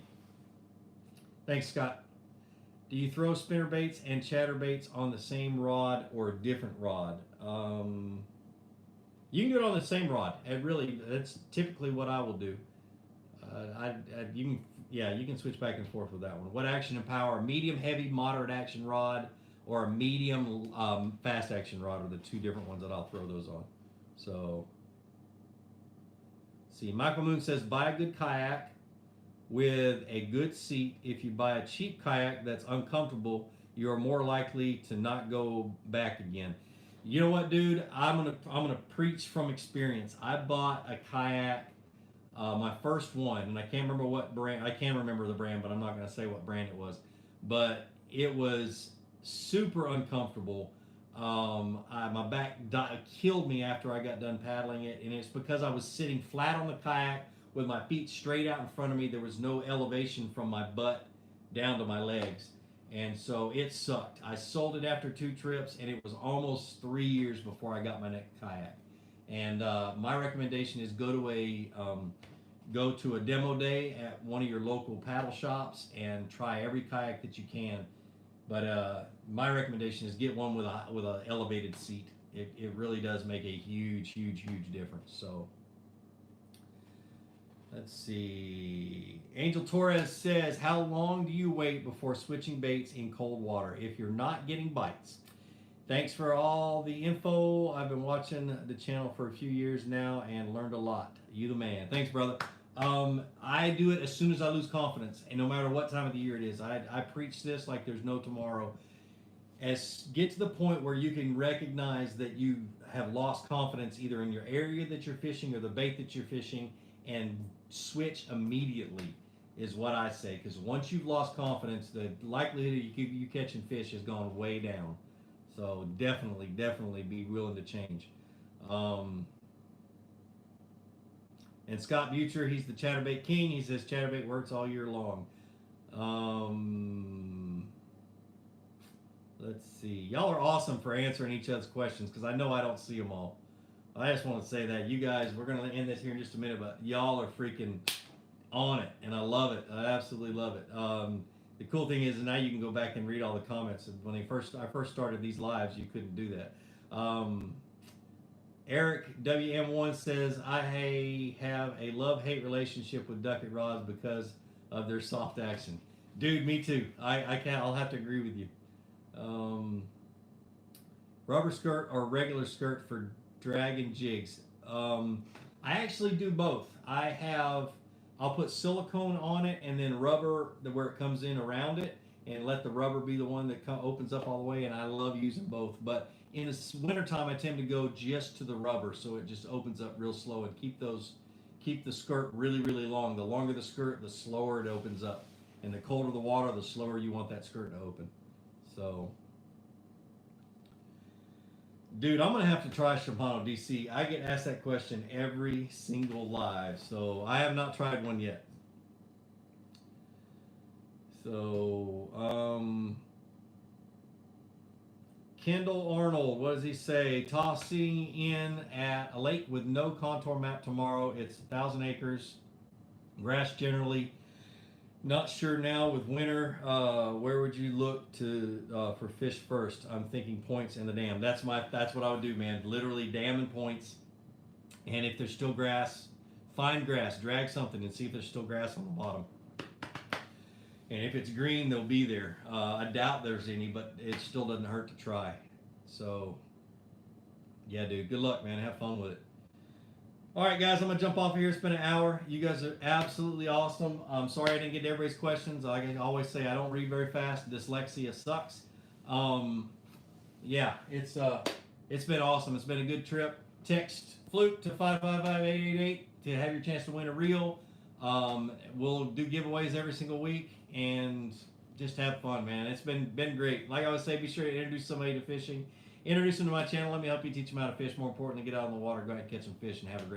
Thanks, Scott. Do you throw spinner baits and chatterbaits on the same rod or a different rod? You can do it on the same rod. That's typically what I will do. You can switch back and forth with that one. What action and power? Medium, heavy, moderate action rod, or a medium, fast action rod are the two different ones that I'll throw those on. So, see, Michael Moon says buy a good kayak with a good seat. If you buy a cheap kayak that's uncomfortable, you are more likely to not go back again. You know what, dude? I'm gonna preach from experience. I bought a kayak, my first one, and I can't remember what brand. I can remember the brand, but I'm not gonna say what brand it was. But it was super uncomfortable. My back killed me after I got done paddling it, and it's because I was sitting flat on the kayak with my feet straight out in front of me. There was no elevation from my butt down to my legs. And so it sucked. I sold it after 2 trips, and it was almost 3 years before I got my next kayak. And my recommendation is go to a demo day at one of your local paddle shops and try every kayak that you can. But my recommendation is get one with a elevated seat. It really does make a huge difference. So let's see. Angel Torres says, how long do you wait before switching baits in cold water if you're not getting bites? Thanks for all the info. I've been watching the channel for a few years now and learned a lot. You the man. Thanks, brother. I do it as soon as I lose confidence, and no matter what time of the year it is. I preach this like there's no tomorrow. Get to the point where you can recognize that you have lost confidence either in your area that you're fishing or the bait that you're fishing, and switch immediately is what I say. Because once you've lost confidence, the likelihood of you catching fish has gone way down. So definitely be willing to change. And Scott Butcher, he's the chatterbait king. He says chatterbait works all year long. Let's see. Y'all are awesome for answering each other's questions because I know I don't see them all. I just want to say that you guys, we're going to end this here in just a minute, but y'all are freaking on it, and I love it. I absolutely love it. The cool thing is now you can go back and read all the comments. When I first started these lives, you couldn't do that. Eric WM1 says, I have a love-hate relationship with Ducket rods because of their soft action. Dude, me too. I'll have to agree with you. Rubber skirt or regular skirt for dragon jigs. I actually do both. I'll put silicone on it and then rubber where it comes in around it, and let the rubber be the one that opens up all the way, and I love using both. But in the wintertime, I tend to go just to the rubber, so it just opens up real slow, and keep the skirt really long. The longer the skirt, the slower it opens up, and the colder the water, the slower you want that skirt to open. So Dude, I'm gonna have to try Shimano DC. I get asked that question every single live, so I have not tried one yet. So, Kendall Arnold, what does he say? Tossing in at a lake with no contour map tomorrow. It's 1,000 acres, grass generally. Not sure now with winter. Where would you look to for fish first? I'm thinking points and the dam. That's what I would do, man. Literally dam and points. And if there's still grass, find grass, drag something and see if there's still grass on the bottom. And if it's green, they'll be there. I doubt there's any, but it still doesn't hurt to try. So, yeah, dude, good luck, man. Have fun with it. All right, guys, I'm going to jump off of here. It's been an hour. You guys are absolutely awesome. I'm sorry I didn't get to everybody's questions. Like I always say, I don't read very fast. Dyslexia sucks. Yeah, it's been awesome. It's been a good trip. Text Fluke to 555-888 to have your chance to win a reel. We'll do giveaways every single week and just have fun, man. It's been great. Like I always say, be sure to introduce somebody to fishing. Introduce them to my channel. Let me help you teach them how to fish. More importantly, get out on the water, go out and catch some fish, and have a great